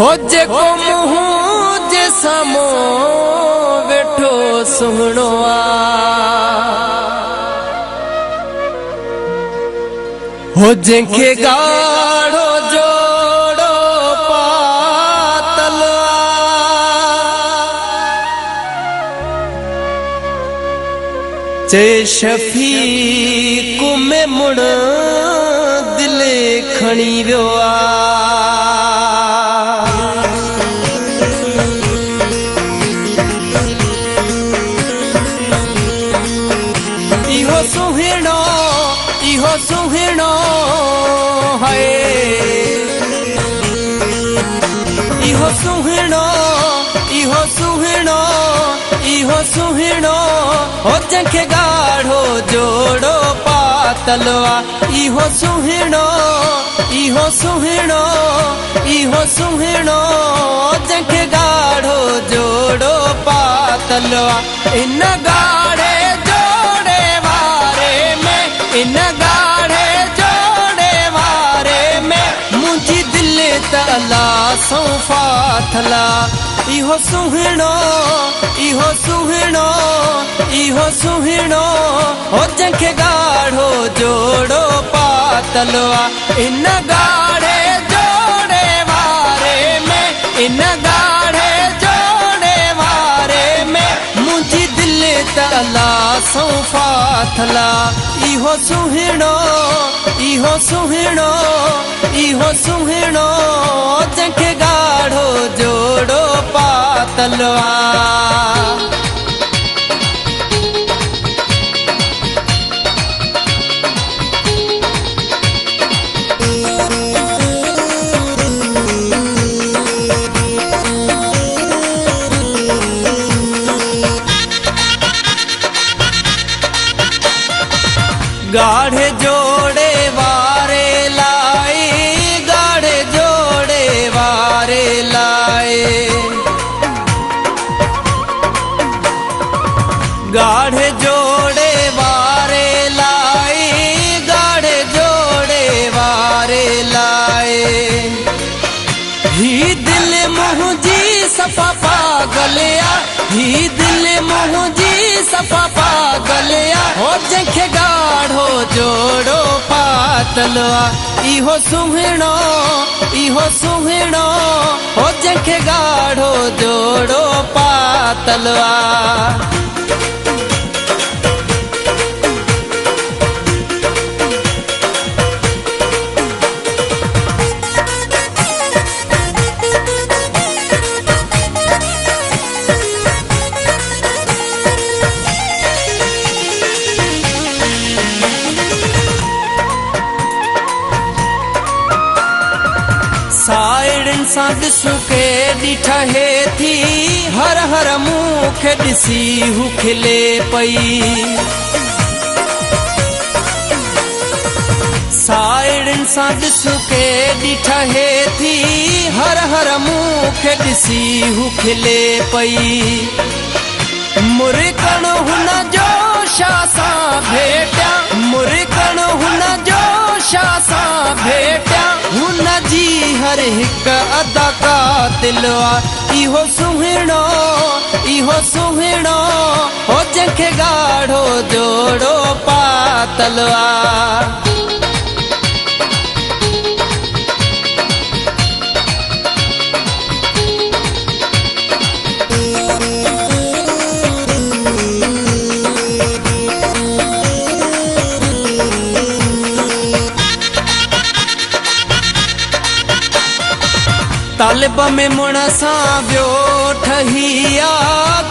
हो जेको मुंहुं जे साम्हूं वेठो सुहिणो हो जंहिंखे गाढ़ो जोड़ो पातल चे शफीक में मुड़ दिले खणी वियो इहो सुहिणो है इहो सुहिणो हो जंहिंखे गाढ़ो जोड़ो पातल इहो सुहिणो जंहिंखे गाढ़ो जोड़ो पातल इन गाढ़े जोड़े वारे में इन गाढ़े जोड़े वारे में मुंहिंजी दिलि त अल्लाह सौ फाथला इहो सुहिणो हो जंहिंखे गाढ़ो जोड़ो पातल इन गाढ़े जोड़े वारे में इन गाढ़े जोड़े वारे में मुंहिंजी दिलि त अल्लाह सौ फाथला इहो सुहिणो जंहिंखे गाढ़ो जोड़ो पातल गाढ़े जोड़े वारे लाए गाढ़े जोड़े वारे लाए गाढ़े जोड़े वारे लाए गाढ़े जोड़े वारे लाए ही दिल मुंहिंजी सफ़ा पागलिया ही दिल मुंहिंजी सफ़ा पागलिया हो जंहिंखे गाढ़ो जोड़ो पातल इहो सुहिणो हो जंहिंखे गाढ़ो जोड़ो पातल साइड़न सां ॾिसूं के ॾिठा हे थी हर हर मूंखे ॾिसी हू खिले पई साइड़न सां ॾिसूं के ॾिठा हे थी हर हर मूंखे ॾिसी हू खिले पई मुरकण हुन जो छा सां भेटिया मुरकण हुन जो छा सां भेटिया हुन जी हर हिक अदा कातिल इहो सुहिणो हो जंहिंखे गाढ़ो जोड़ो पातल तालिब में मुण सां वियो ठहिया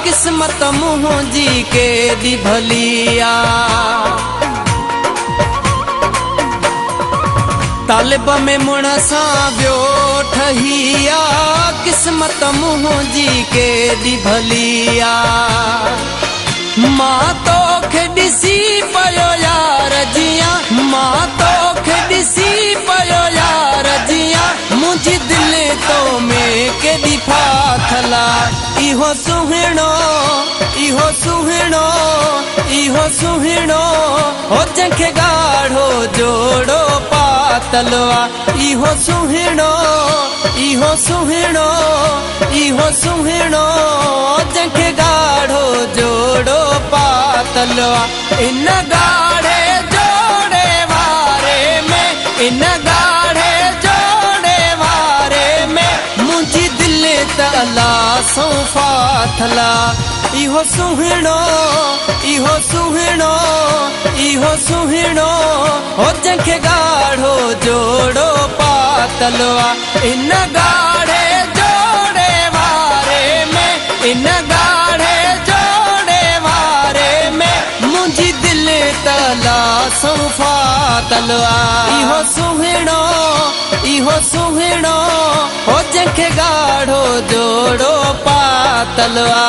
किस्मत मुंहिंजी केॾी भली तालिब में मुण सां वियो ठहिया किस्मत मुंहिंजी केॾी भली मां तोखे ॾिसी पियो यार जियां मां तोखे ॾिसी पियो यार जियां मुंहिंजी दिलि तो में केॾी फाथला इहो सुहिणो हो जंहिंखे गाढ़ो जोड़ो पा पातलवा इहो सुहिणो इहो सुहिणो इहो सुहिणो जंहिंखे ॻाढ़ो जोड़ो पातलवा इन ॻाढ़े जोड़े वारे में इन ॻाढ़े जोड़े वारे में मुंहिंजी दिलि त अलाह सां फाथला इहो सुहिणो इहो सुहिणो इहो सुहिणो हो जंहिंखे ॻाढ़ो जोड़ो पातलवा इन ॻाढ़े जोड़े वारे में इन ॻाढ़े जोड़े वारे में मुंहिंजी दिलि त अलाह सां फाथलवा इहो सुहिणो इहो सुहिणो हो जंहिंखे ॻाढ़ो जोड़ो पातलवा।